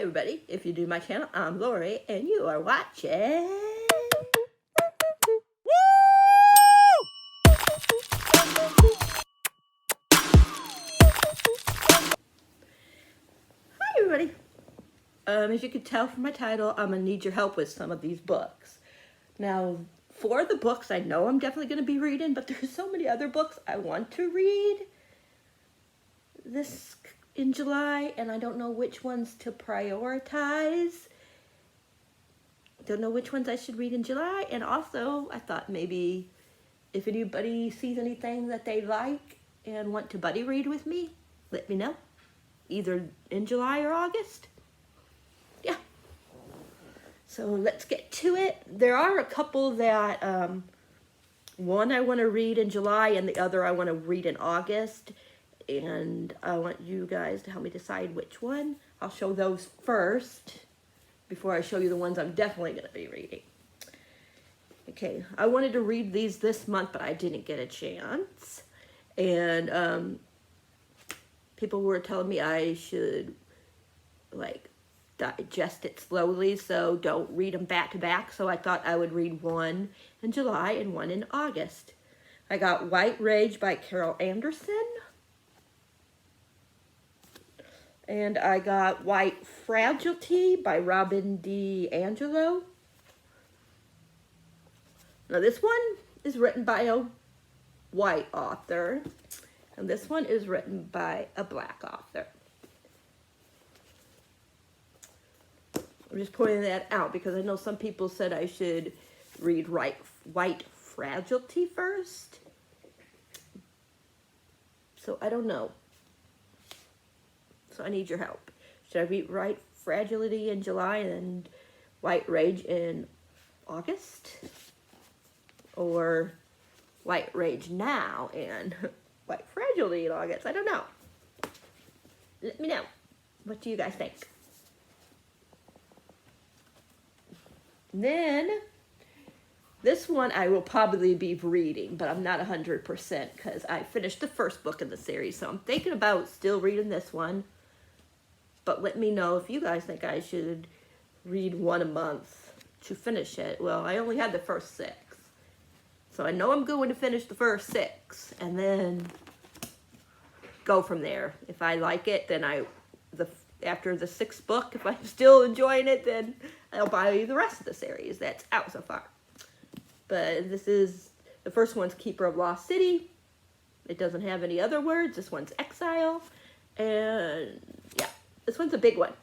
everybody, if you're new to my channel, I'm Lori, and you are watching... Hi everybody. As you can tell from my title, I'm going to need your help with some of these books. Now, for the books I know I'm definitely going to be reading, but there's so many other books I want to read this in July, and I don't know which ones to prioritize. Don't know which ones I should read in July, and also I thought maybe if anybody sees anything that they like and want to buddy read with me, let me know, either in July or August. Yeah. So let's get to it. There are a couple that, one I want to read in July and the other I want to read in August. And I want you guys to help me decide which one. I'll show those first before I show you the ones I'm definitely going to be reading. Okay, I wanted to read these this month, but I didn't get a chance. And people were telling me I should, like, digest it slowly, so don't read them back to back. So I thought I would read one in July and one in August. I got White Rage by Carol Anderson. And I got White Fragility by Robin DiAngelo. Now this one is written by a white author, and this one is written by a black author. I'm just pointing that out because I know some people said I should read White Fragility first. So I don't know. So I need your help. Should I read White Fragility in July and White Rage in August? Or White Rage now and White Fragility in August? I don't know. Let me know. What do you guys think? Then, this one I will probably be reading, but I'm not 100% because I finished the first book in the series, so I'm thinking about still reading this one. But let me know if you guys think I should read one a month to finish it. Well, I only had the first 6. So I know I'm going to finish the first 6 and then go from there. If I like it, then after the 6th book, if I'm still enjoying it, then I'll buy the rest of the series that's out so far. But this is, the first one's Keeper of Lost City. It doesn't have any other words. This one's Exile. And yeah. This one's a big one.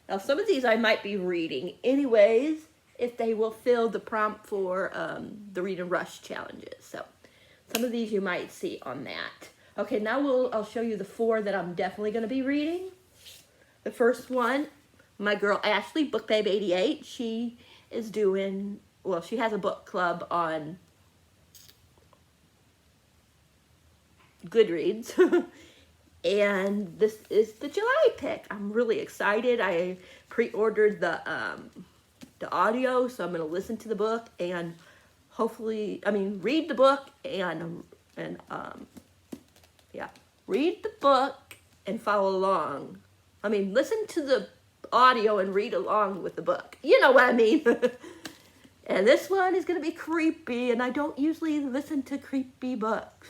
Now, some of these I might be reading anyways if they will fill the prompt for the Read and Rush challenges. So, some of these you might see on that. Okay, now I'll show you the 4 that I'm definitely going to be reading. The first one, my girl Ashley, BookBabe88. She is doing, well, she has a book club on Goodreads. And this is the July pick. I'm really excited. I pre-ordered the audio, so I'm going to listen to the book and hopefully, read the book and read the book and follow along. Listen to the audio and read along with the book. You know what I mean? And this one is going to be creepy, and I don't usually listen to creepy books.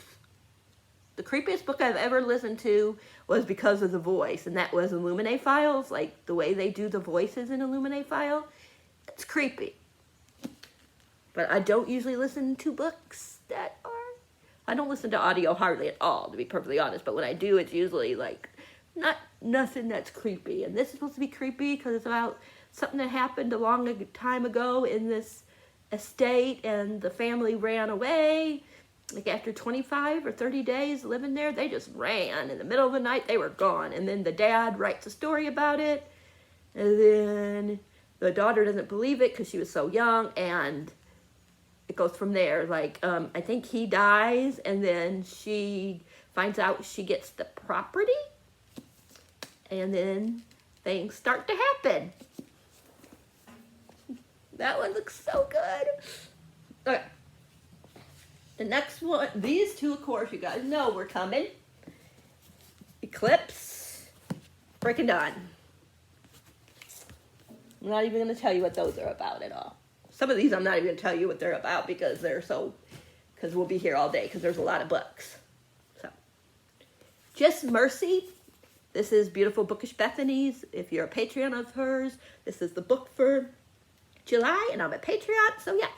The creepiest book I've ever listened to was because of the voice, and that was Illuminate Files. Like, the way they do the voices in Illuminate File, it's creepy. But I don't usually listen to books that are... I don't listen to audio hardly at all, to be perfectly honest, but when I do, it's usually, like, nothing that's creepy. And this is supposed to be creepy because it's about something that happened a long time ago in this estate, and the family ran away. Like, after 25 or 30 days living there, they just ran. In the middle of the night, they were gone. And then the dad writes a story about it. And then the daughter doesn't believe it because she was so young. And it goes from there. Like, I think he dies. And then she finds out she gets the property. And then things start to happen. That one looks so good. Okay. The next one, these two, of course, you guys know we're coming. Eclipse, Breaking Dawn. I'm not even going to tell you what those are about at all. Some of these I'm not even going to tell you what they're about because because we'll be here all day because there's a lot of books. So, Just Mercy. This is Beautiful Bookish Bethany's. If you're a Patreon of hers, this is the book for July, and I'm a Patreon, so yeah.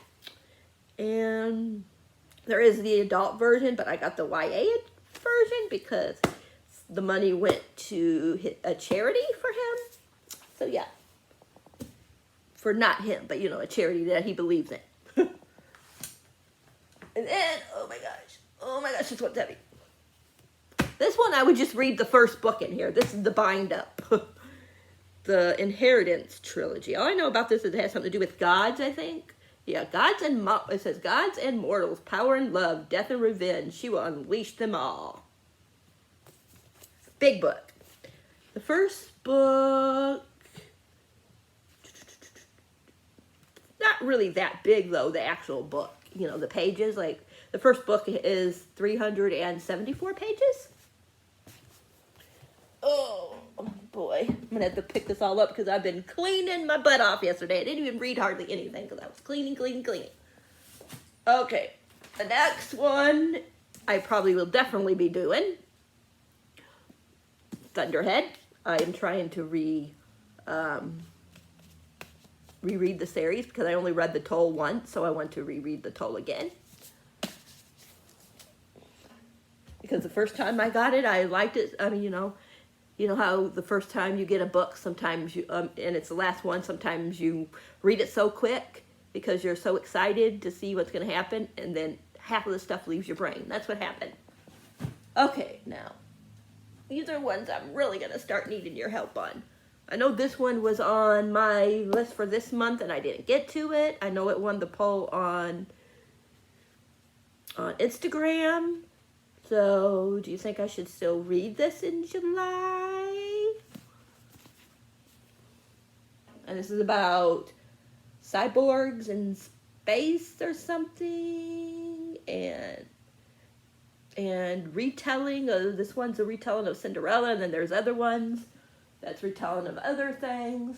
And there is the adult version, but I got the YA version because the money went to a charity for him. So yeah. For not him, but a charity that he believes in. And then, oh my gosh, this one's heavy. This one I would just read the first book in here. This is the bind up. The Inheritance trilogy. All I know about this is it has something to do with gods, I think. Yeah, it says gods and mortals, power and love, death and revenge. She will unleash them all. Big book. The first book, not really that big though, the actual book. The pages, like the first book is 374 pages. Oh boy, I'm gonna have to pick this all up because I've been cleaning my butt off yesterday. I didn't even read hardly anything because I was cleaning. Okay, the next one I probably will definitely be doing Thunderhead. I am trying to reread the series because I only read the Toll once, so I want to reread the Toll again. Because the first time I got it, I liked it. I mean, you know how the first time you get a book, sometimes you, and it's the last one, sometimes you read it so quick because you're so excited to see what's going to happen, and then half of the stuff leaves your brain. That's what happened. Okay, now, these are ones I'm really going to start needing your help on. I know this one was on my list for this month, and I didn't get to it. I know it won the poll on Instagram. So, do you think I should still read this in July? And this is about cyborgs in space or something, and retelling of, this one's a retelling of Cinderella, and then there's other ones that's retelling of other things,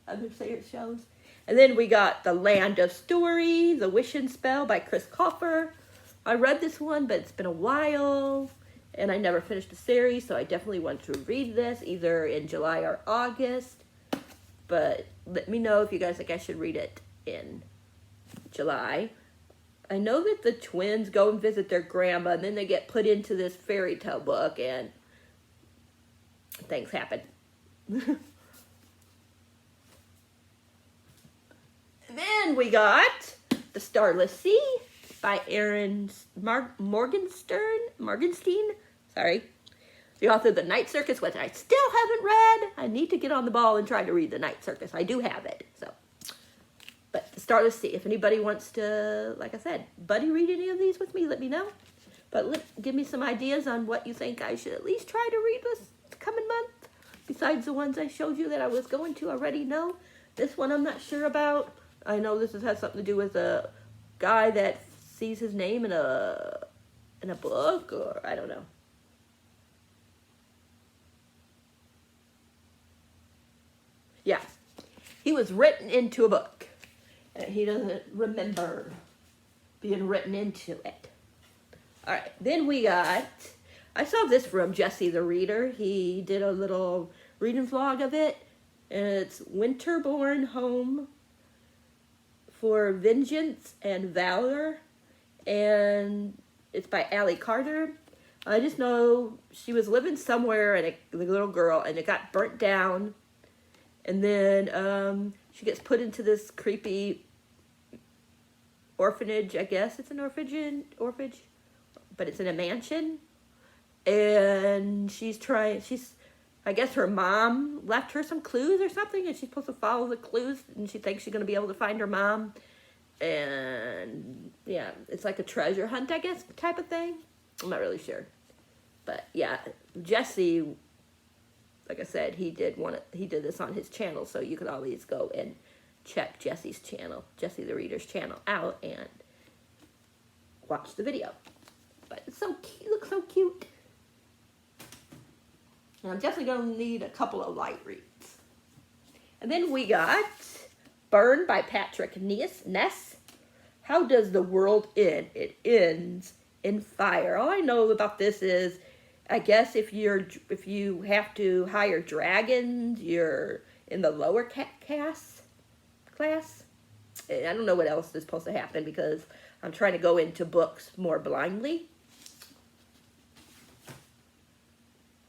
other shows. And then we got The Land of Story, The Wish and Spell by Chris Colfer. I read this one, but it's been a while, and I never finished the series, so I definitely want to read this either in July or August. But let me know if you guys think I should read it in July. I know that the twins go and visit their grandma, and then they get put into this fairy tale book, and things happen. And then we got The Starless Sea by Aaron Morgenstein. Sorry. The author of The Night Circus, which I still haven't read. I need to get on the ball and try to read The Night Circus. I do have it. But The Starless Sea. If anybody wants to, like I said, buddy read any of these with me, let me know. But give me some ideas on what you think I should at least try to read this coming month. Besides the ones I showed you that I was going to already know. This one I'm not sure about. I know this has something to do with a guy that sees his name in a book, or I don't know. Yeah, he was written into a book, and he doesn't remember being written into it. All right, then we got, I saw this from Jesse the Reader. He did a little reading vlog of it, and it's Winterborn Home for Vengeance and Valor, and it's by Allie Carter. I just know she was living somewhere, and the little girl, and it got burnt down, and then she gets put into this creepy orphanage. I guess it's an orphanage, but it's in a mansion, and I guess her mom left her some clues or something, and she's supposed to follow the clues, and she thinks she's going to be able to find her mom. And yeah, it's like a treasure hunt, I guess, type of thing. I'm not really sure. But yeah, Jesse, like I said, he did this on his channel, so you could always go and check Jesse's channel, Jesse the Reader's channel out, and watch the video. But it's so cute, looks so cute. And I'm definitely going to need a couple of light reads. And then we got Burn by Patrick Ness. How does the world end? It ends in fire. All I know about this is, I guess if you have to hire dragons, you're in the lower class. I don't know what else is supposed to happen because I'm trying to go into books more blindly.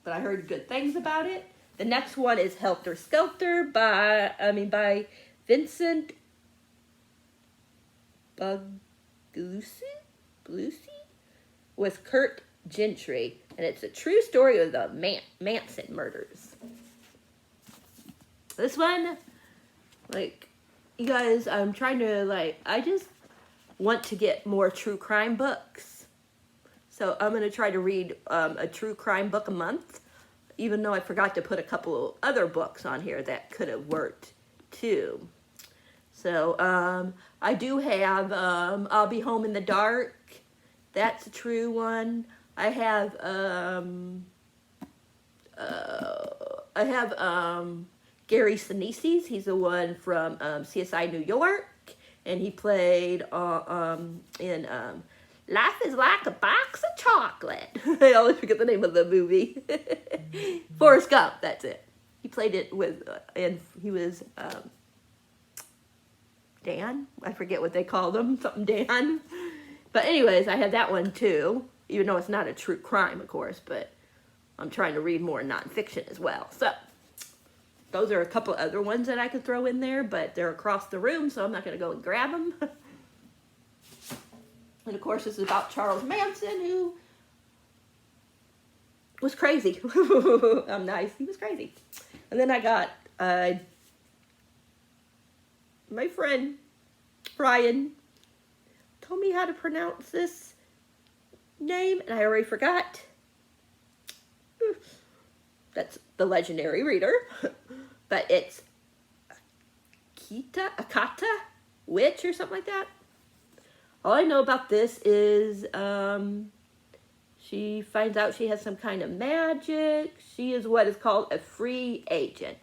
But I heard good things about it. The next one is Helter Skelter by Vincent Bugliosi with Kurt Gentry, and it's a true story of the Manson murders. This one, like, you guys, I'm trying to, I just want to get more true crime books. So I'm going to try to read a true crime book a month, even though I forgot to put a couple of other books on here that could have worked too. So I do have I'll Be Home in the Dark. That's a true one. I have Gary Sinise's. He's the one from CSI New York, and he played in Life is Like a Box of Chocolate. I always forget the name of the movie. Forrest Gump, that's it. He played it with, and he was Dan. I forget what they called him, something Dan. But anyways, I have that one too, even though it's not a true crime, of course, but I'm trying to read more nonfiction as well. So those are a couple other ones that I could throw in there, but they're across the room, so I'm not going to go and grab them. And of course, this is about Charles Manson, who was crazy. I'm nice. He was crazy. And then I got my friend Brian told me how to pronounce this name, and I already forgot. That's the legendary reader. But it's Akata Witch or something like that. All I know about this is she finds out she has some kind of magic. She is what is called a free agent.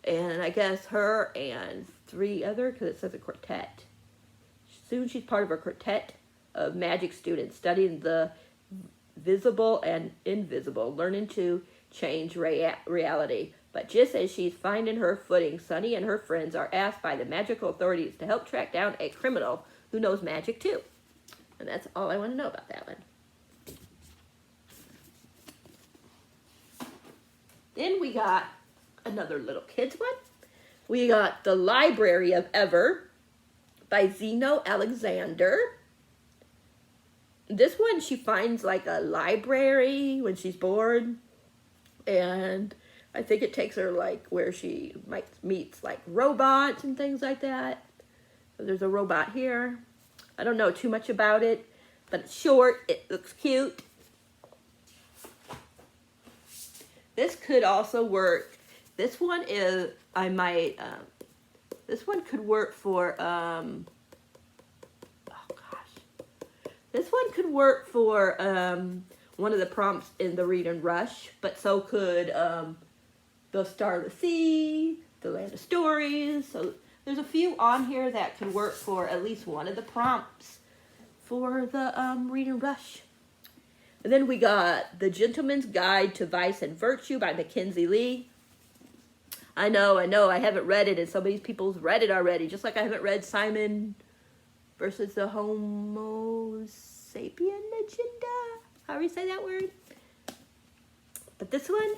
And I guess her and 3 other, because it says a quartet. Soon she's part of a quartet of magic students studying the visible and invisible, learning to change reality. But just as she's finding her footing, Sunny and her friends are asked by the magical authorities to help track down a criminal who knows magic too. And that's all I want to know about that one. Then we got another little kids one. We got The Library of Ever by Zeno Alexander. This one, she finds like a library when she's bored, and I think it takes her like where she meets like robots and things like that. There's a robot here. I don't know too much about it, but it's short. It looks cute. This could also work. This one is, this one could work for, This one could work for one of the prompts in the Read and Rush, but so could The Star of the Sea, The Land of Stories. So there's a few on here that could work for at least one of the prompts for the Read and Rush. And then we got The Gentleman's Guide to Vice and Virtue by Mackenzie Lee. I know, I haven't read it, and some of these people's read it already, just like I haven't read Simon versus the Homo sapien agenda. How do you say that word? But this one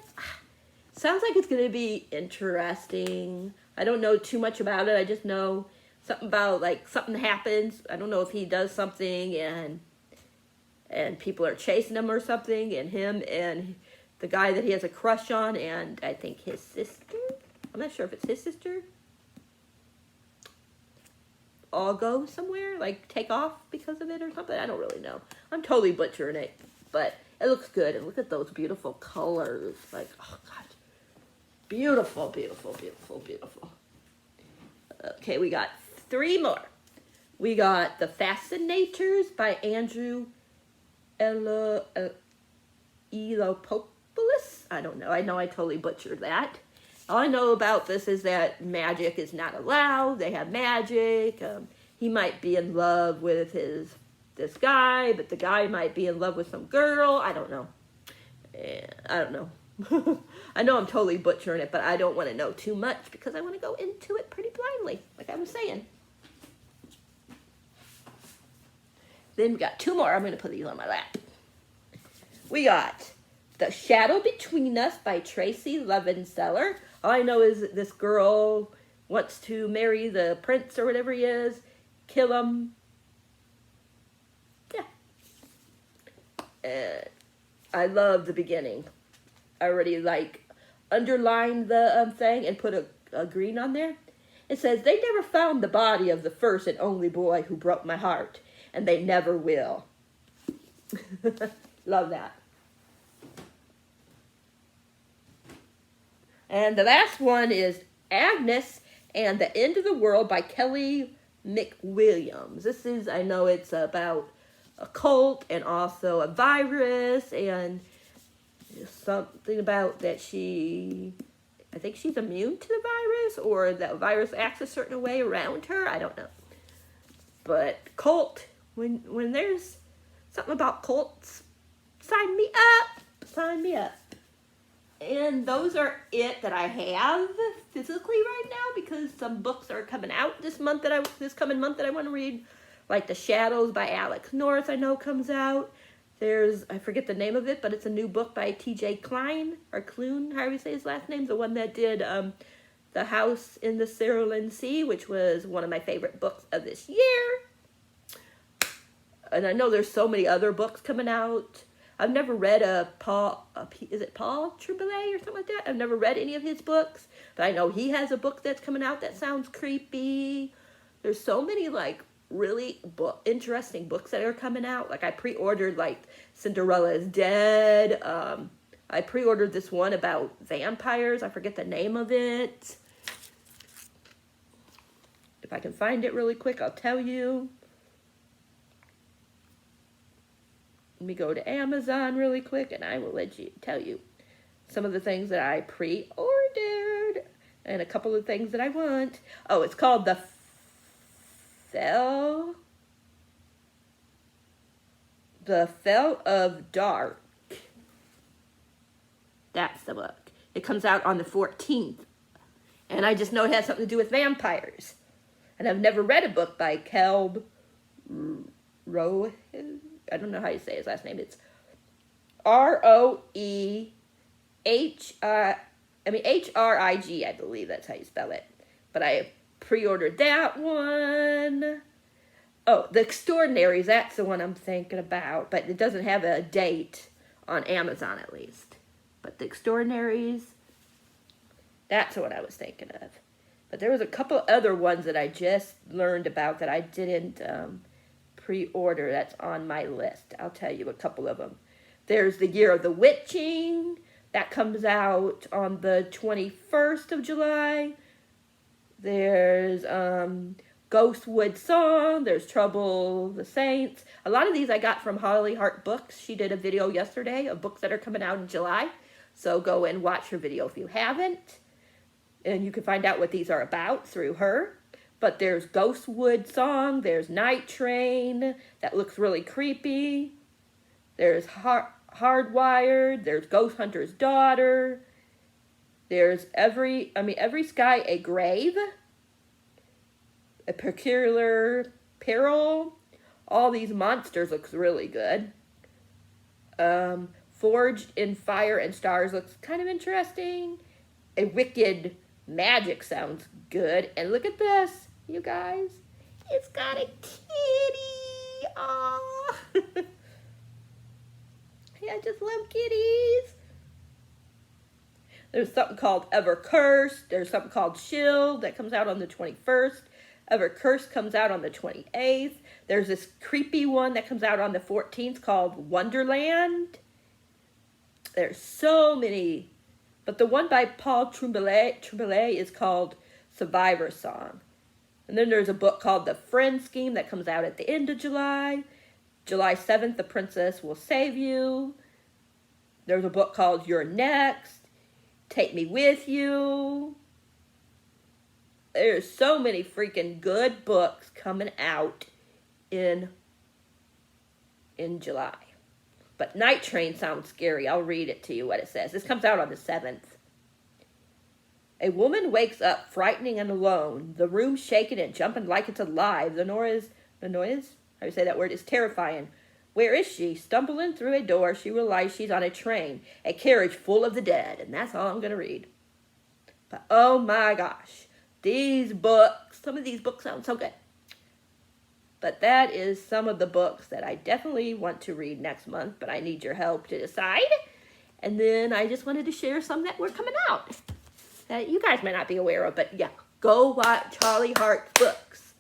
sounds like it's going to be interesting. I don't know too much about it. I just know something about, like, something happens. I don't know if he does something and people are chasing him or something, and him and the guy that he has a crush on, and I think his sister, I'm not sure if it's his sister, all go somewhere, like take off because of it or something. I don't really know. I'm totally butchering it, but it looks good. And look at those beautiful colors. Like, oh God. Beautiful, beautiful, beautiful, beautiful. Okay, we got 3 more. We got The Fascinators by Andrew Elopoulos. I don't know. I know I totally butchered that. All I know about this is that magic is not allowed. They have magic. He might be in love with this guy, but the guy might be in love with some girl. I don't know. I don't know. I know I'm totally butchering it, but I don't want to know too much because I want to go into it pretty blindly, like I was saying. Then we got two more. I'm going to put these on my lap. We got The Shadow Between Us by Tracy Levenseller. All I know is that this girl wants to marry the prince or whatever he is, kill him. Yeah. I love the beginning. I already underlined the thing and put a green on there. It says, they never found the body of the first and only boy who broke my heart, and they never will. Love that. And the last one is Agnes and the End of the World by Kelly McWilliams. This is, I know it's about a cult and also a virus and something about that I think she's immune to the virus or that virus acts a certain way around her. I don't know. But cult, when there's something about cults, sign me up. Sign me up. And those are it that I have physically right now because some books are coming out this coming month that I want to read. Like The Shadows by Alex North, I know comes out. There's, I forget the name of it, but it's a new book by T.J. Klein, or Clune, however you say his last name, the one that did The House in the Cerulean Sea, which was one of my favorite books of this year. And I know there's so many other books coming out. I've never read Paul Tremblay or something like that? I've never read any of his books, but I know he has a book that's coming out that sounds creepy. There's so many, really interesting books that are coming out. I pre-ordered, Cinderella is Dead. I pre-ordered this one about vampires. I forget the name of it. If I can find it really quick, I'll tell you. Let me go to Amazon really quick, and I will tell you some of the things that I pre-ordered and a couple of things that I want. Oh, it's called The Fell of Dark. That's the book. It comes out on the 14th. And I just know it has something to do with vampires. And I've never read a book by Kelb Rowe. I don't know how you say his last name. It's H-R-I-G, I believe that's how you spell it. But I pre-ordered that one. Oh, The Extraordinaries, that's the one I'm thinking about. But it doesn't have a date on Amazon, at least. But The Extraordinaries, that's what I was thinking of. But there was a couple other ones that I just learned about that I didn't pre-order. That's on my list. I'll tell you a couple of them. There's The Year of the Witching. That comes out on the 21st of July. There's Ghostwood Song. There's Trouble the Saints. A lot of these I got from Holly Hart Books. She did a video yesterday of books that are coming out in July. So go and watch her video if you haven't. And you can find out what these are about through her. But there's Ghostwood Song. There's Night Train. That looks really creepy. There's Hardwired. There's Ghost Hunter's Daughter. There's Every Sky a Grave. A Peculiar Peril. All these monsters looks really good. Forged in Fire and Stars looks kind of interesting. A Wicked Magic sounds good. And look at this, you guys. It's got a kitty. Aww. I just love kitties. There's something called Ever Cursed. There's something called Shield that comes out on the 21st. Ever Cursed comes out on the 28th. There's this creepy one that comes out on the 14th called Wonderland. There's so many. But the one by Paul Tremblay is called Survivor Song. And then there's a book called The Friend Scheme that comes out at the end of July. July 7th, The Princess Will Save You. There's a book called You're Next. Take Me With You. There's so many freaking good books coming out in July. But Night Train sounds scary. I'll read it to you what it says. This comes out on the 7th. A woman wakes up frightening and alone. The room shaking and jumping like it's alive. The noise, how do you say that word, is terrifying. Where is she? Stumbling through a door, she realizes she's on a train, a carriage full of the dead. And that's all I'm going to read. But oh my gosh, these books, some of these books sound so good. But that is some of the books that I definitely want to read next month, but I need your help to decide. And then I just wanted to share some that were coming out that you guys might not be aware of. But yeah, go watch Charlie Hart's books.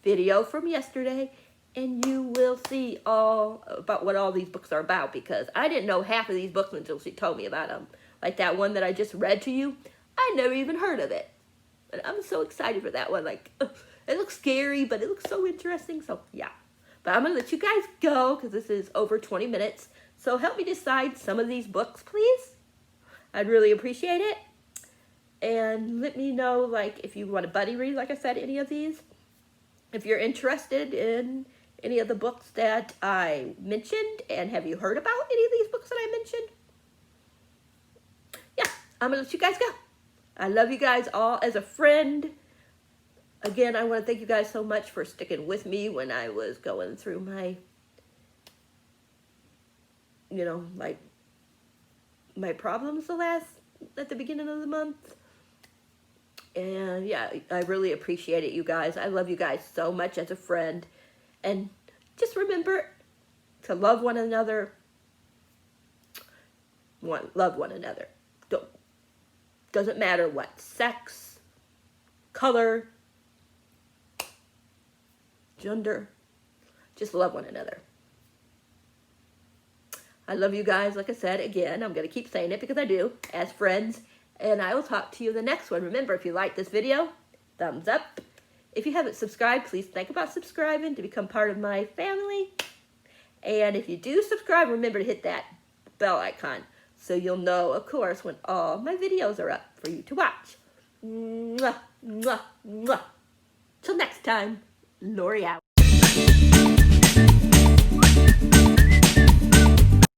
Video from yesterday, and you will see all about what all these books are about, because I didn't know half of these books until she told me about them. Like that one that I just read to you, I never even heard of it. But I'm so excited for that one. Like, it looks scary, but it looks so interesting. So, yeah. But I'm going to let you guys go because this is over 20 minutes. So, help me decide some of these books, please. I'd really appreciate it. And let me know, like, if you want to buddy read, like I said, any of these. If you're interested in any of the books that I mentioned, and have you heard about any of these books that I mentioned? Yeah, I'm going to let you guys go. I love you guys all as a friend. Again, I want to thank you guys so much for sticking with me when I was going through my, like my problems at the beginning of the month. And yeah, I really appreciate it, you guys. I love you guys so much as a friend. And just remember to love one another. Love one another. Doesn't matter what sex, color, gender. Just love one another. I love you guys. Like I said, again, I'm going to keep saying it because I do, as friends. And I will talk to you in the next one. Remember, if you like this video, thumbs up. If you haven't subscribed, please think about subscribing to become part of my family. And if you do subscribe, remember to hit that bell icon so you'll know, of course, when all my videos are up for you to watch. Mwah, mwah, mwah. Till next time, Lori out.